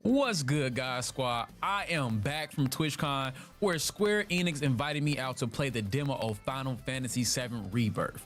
What's good, guys squad? I am back from TwitchCon, where Square Enix invited me out to play the demo of Final Fantasy VII Rebirth.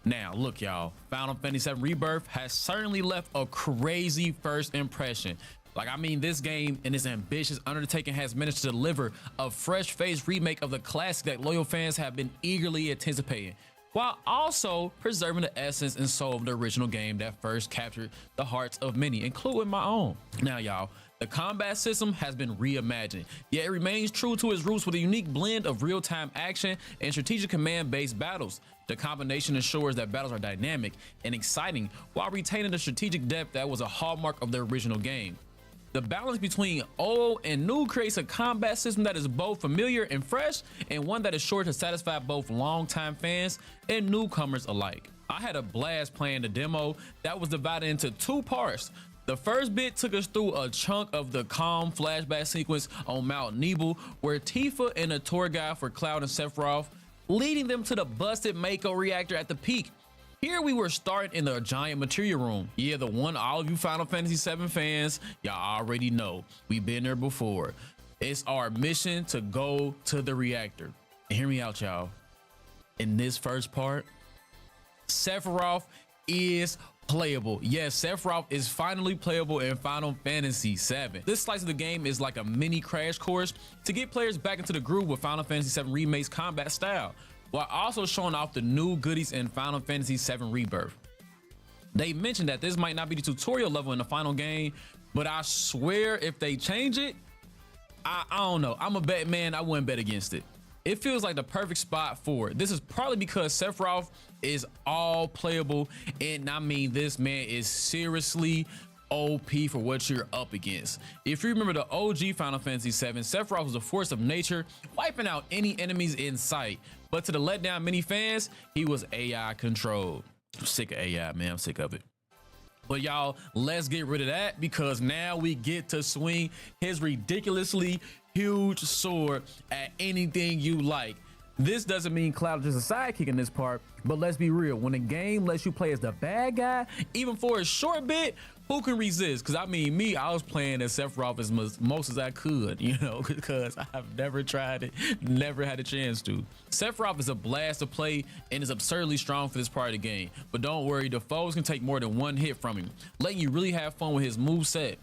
Now look y'all, Final Fantasy VII Rebirth has certainly left a crazy first impression. This game and its ambitious undertaking has managed to deliver a fresh-faced remake of the classic that loyal fans have been eagerly anticipating, while also preserving the essence and soul of the original game that first captured the hearts of many, including my own. Now y'all, the combat system has been reimagined, yet it remains true to its roots with a unique blend of real-time action and strategic command-based battles. The combination ensures that battles are dynamic and exciting while retaining the strategic depth that was a hallmark of the original game. The balance between old and new creates a combat system that is both familiar and fresh, and one that is sure to satisfy both longtime fans and newcomers alike. I had a blast playing the demo that was divided into two parts. The first bit took us through a chunk of the calm flashback sequence on Mount Nebel, where Tifa and the tour guide for Cloud and Sephiroth, leading them to the busted Mako reactor at the peak. Here we were starting in the giant materia room. Yeah, the one all of you Final Fantasy VII fans, y'all already know. We've been there before. It's our mission to go to the reactor. And hear me out, y'all. In this first part, Sephiroth is playable. Yes, Sephiroth is finally playable in Final Fantasy VII. This slice of the game is like a mini crash course to get players back into the groove with Final Fantasy VII Remake's combat style, while also showing off the new goodies in Final Fantasy VII Rebirth. They mentioned that this might not be the tutorial level in the final game, but I swear if they change it, I don't know. I'm a bet man, I wouldn't bet against it. It feels like the perfect spot for it. This is probably because Sephiroth is all playable, and this man is seriously OP for what you're up against. If you remember the OG Final Fantasy VII, Sephiroth was a force of nature, wiping out any enemies in sight. But to the letdown many fans, he was AI controlled. I'm sick of AI, man. I'm sick of it. But y'all, let's get rid of that, because now we get to swing his ridiculously huge sword at anything you like. This doesn't mean Cloud is just a sidekick in this part, but let's be real. When a game lets you play as the bad guy, even for a short bit, who can resist? Because I was playing as Sephiroth as most as I could, because I've never tried it, never had a chance to. Sephiroth is a blast to play and is absurdly strong for this part of the game. But don't worry, the foes can take more than one hit from him, letting you really have fun with his moveset.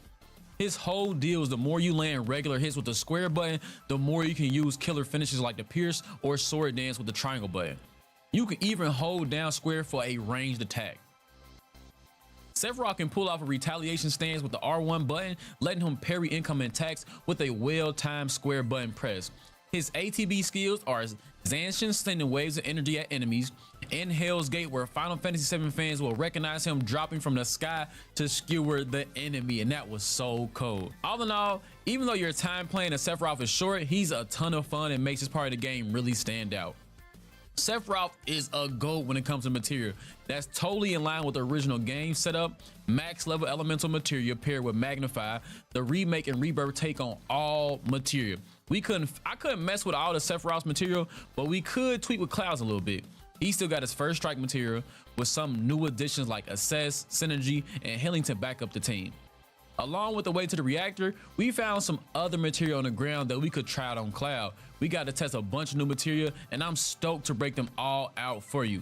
His whole deal is the more you land regular hits with the square button, the more you can use killer finishes like the pierce or sword dance with the triangle button. You can even hold down square for a ranged attack. Sephiroth can pull off a retaliation stance with the R1 button, letting him parry incoming attacks with a well-timed square button press. His ATB skills are Zanshin sending waves of energy at enemies, and Hell's Gate, where Final Fantasy VII fans will recognize him dropping from the sky to skewer the enemy, and that was so cold. All in all, even though your time playing as Sephiroth is short, he's a ton of fun and makes this part of the game really stand out. Sephiroth is a GOAT when it comes to material. That's totally in line with the original game setup. Max level elemental material paired with Magnify, the remake and rebirth take on all material. I couldn't mess with all the Sephiroth's material, but we could tweak with Cloud's a little bit. He still got his first strike material with some new additions like Assess, Synergy, and Healing to back up the team. Along with the way to the reactor, we found some other material on the ground that we could try out on Cloud. We got to test a bunch of new material, and I'm stoked to break them all out for you.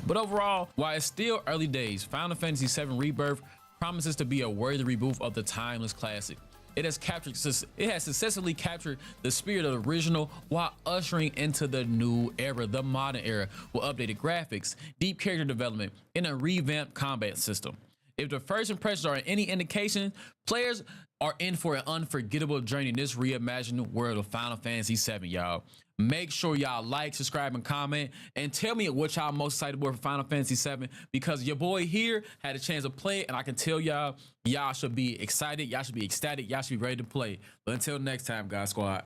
But overall, while it's still early days, Final Fantasy VII Rebirth promises to be a worthy reboot of the timeless classic. It has successfully captured the spirit of the original while ushering into the new era, the modern era, with updated graphics, deep character development, and a revamped combat system. If the first impressions are any indication, players are in for an unforgettable journey in this reimagined world of Final Fantasy VII, y'all. Make sure y'all like, subscribe, and comment, and tell me what y'all most excited for Final Fantasy VII, because your boy here had a chance to play it, and I can tell y'all should be excited, y'all should be ecstatic, y'all should be ready to play. But until next time, guys squad.